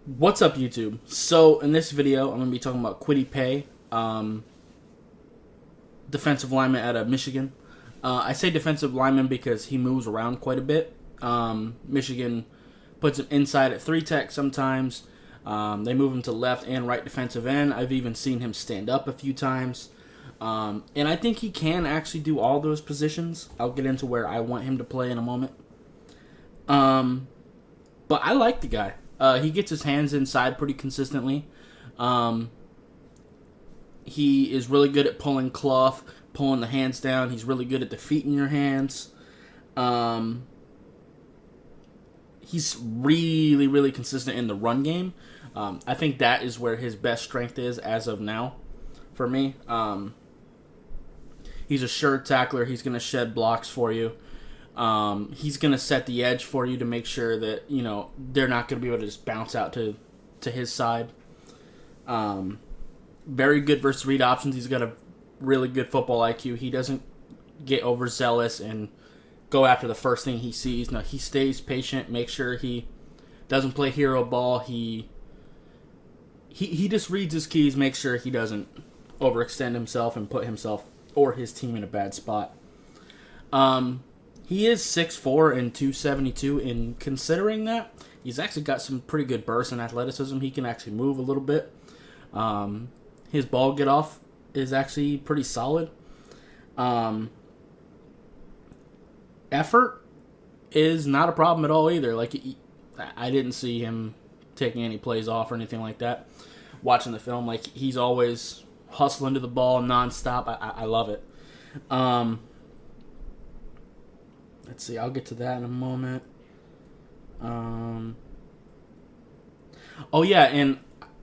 What's up, YouTube? So, in this video, I'm going to be talking about Kwity Paye, defensive lineman out of Michigan. I say defensive lineman because he moves around quite a bit. Michigan puts him inside at 3-tech sometimes. They move him to left and right defensive end. I've even seen him stand up a few times. And I think he can actually do all those positions. I'll get into where I want him to play in a moment. But I like the guy. He gets his hands inside pretty consistently. He is really good at pulling cloth, pulling the hands down. He's really good at defeating your hands. He's really, really consistent in the run game. I think that is where his best strength is as of now for me. He's a sure tackler. He's going to shed blocks for you. He's going to set the edge for you to make sure that, they're not going to be able to just bounce out to his side. Very good versus read options. He's got a really good football IQ. He doesn't get overzealous and go after the first thing he sees. No, he stays patient, make sure he doesn't play hero ball. He just reads his keys, makes sure he doesn't overextend himself and put himself or his team in a bad spot. He is 6'4" and 272, and considering that, he's actually got some pretty good burst and athleticism. He can actually move a little bit. His ball get-off is actually pretty solid. Effort is not a problem at all either. I didn't see him taking any plays off or anything like that. Watching the film, he's always hustling to the ball nonstop. I love it. Let's see, I'll get to that in a moment. Oh yeah, and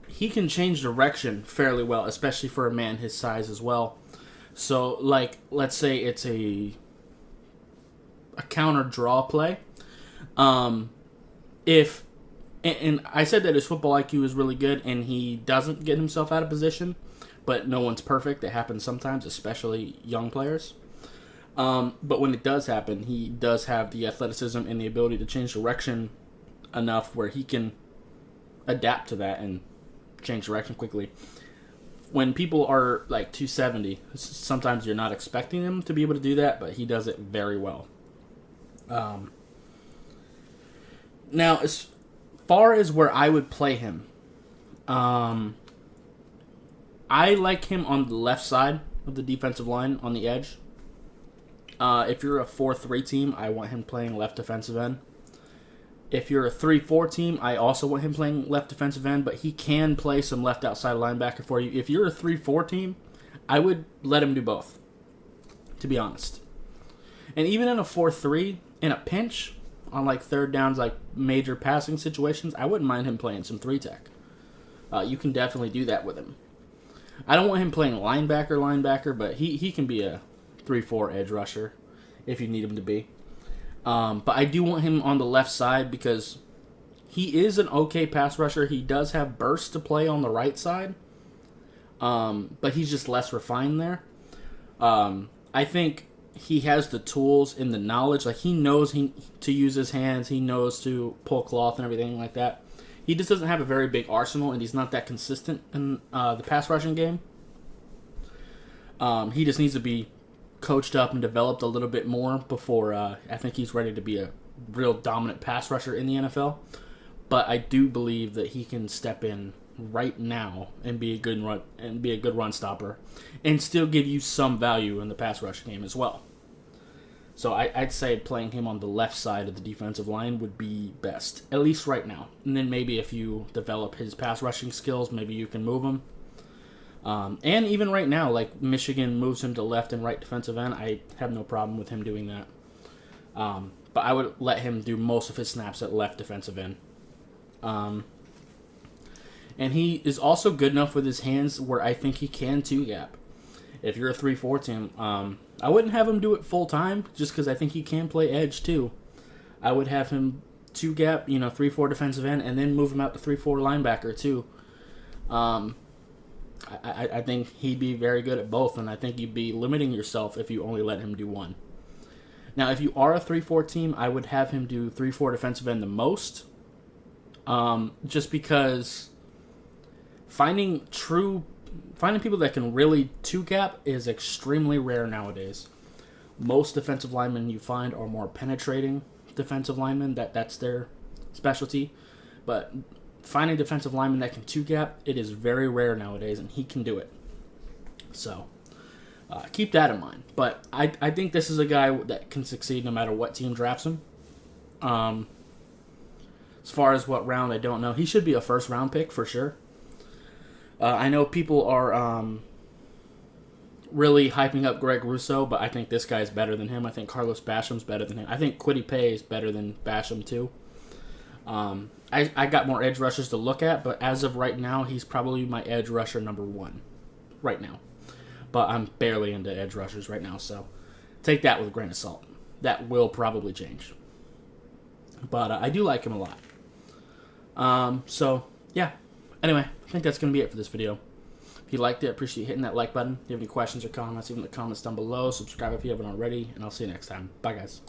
he can change direction fairly well, especially for a man his size as well. So, let's say it's a counter draw play. If and I said that his football IQ is really good, and he doesn't get himself out of position, but no one's perfect. It happens sometimes, especially young players. But when it does happen, he does have the athleticism and the ability to change direction enough where he can adapt to that and change direction quickly. When people are 270, sometimes you're not expecting him to be able to do that, but he does it very well. Now, as far as where I would play him, I like him on the left side of the defensive line on the edge. If you're a 4-3 team, I want him playing left defensive end. If you're a 3-4 team, I also want him playing left defensive end, but he can play some left outside linebacker for you. If you're a 3-4 team, I would let him do both, to be honest. And even in a 4-3, in a pinch, on third downs, major passing situations, I wouldn't mind him playing some 3-tech. You can definitely do that with him. I don't want him playing linebacker, but he can be a 3-4 edge rusher if you need him to be. But I do want him on the left side because he is an okay pass rusher. He does have bursts to play on the right side, but he's just less refined there. I think he has the tools and the knowledge. He knows to use his hands. He knows to pull cloth and everything like that. He just doesn't have a very big arsenal, and he's not that consistent in the pass rushing game. He just needs to be coached up and developed a little bit more before I think he's ready to be a real dominant pass rusher in the NFL. But I do believe that he can step in right now and be a good run stopper, and still give you some value in the pass rush game as well. So I'd say playing him on the left side of the defensive line would be best, at least right now. And then maybe if you develop his pass rushing skills, maybe you can move him. And even right now, Michigan moves him to left and right defensive end, I have no problem with him doing that. But I would let him do most of his snaps at left defensive end. And he is also good enough with his hands where I think he can 2-gap. If you're a 3-4 team, I wouldn't have him do it full time just because I think he can play edge too. I would have him 2-gap, 3-4 defensive end, and then move him out to 3-4 linebacker too. I think he'd be very good at both, and I think you'd be limiting yourself if you only let him do one. Now, if you are a 3-4 team, I would have him do 3-4 defensive end the most, Just because finding people that can really two-gap is extremely rare nowadays. Most defensive linemen you find are more penetrating defensive linemen. That's their specialty. But finding defensive linemen that can two-gap, it is very rare nowadays, and he can do it. So keep that in mind. But I think this is a guy that can succeed no matter what team drafts him. As far as what round, I don't know. He should be a first-round pick for sure. I know people are really hyping up Greg Rousseau, but I think this guy's better than him. I think Carlos Basham's better than him. I think Kwity Paye is better than Basham too. I got more edge rushers to look at, but as of right now, he's probably my edge rusher number 1 right now. But I'm barely into edge rushers right now, so take that with a grain of salt. That will probably change. But I do like him a lot. So, yeah. Anyway, I think that's going to be it for this video. If you liked it, I appreciate hitting that like button. If you have any questions or comments, leave them in the comments down below. Subscribe if you haven't already, and I'll see you next time. Bye, guys.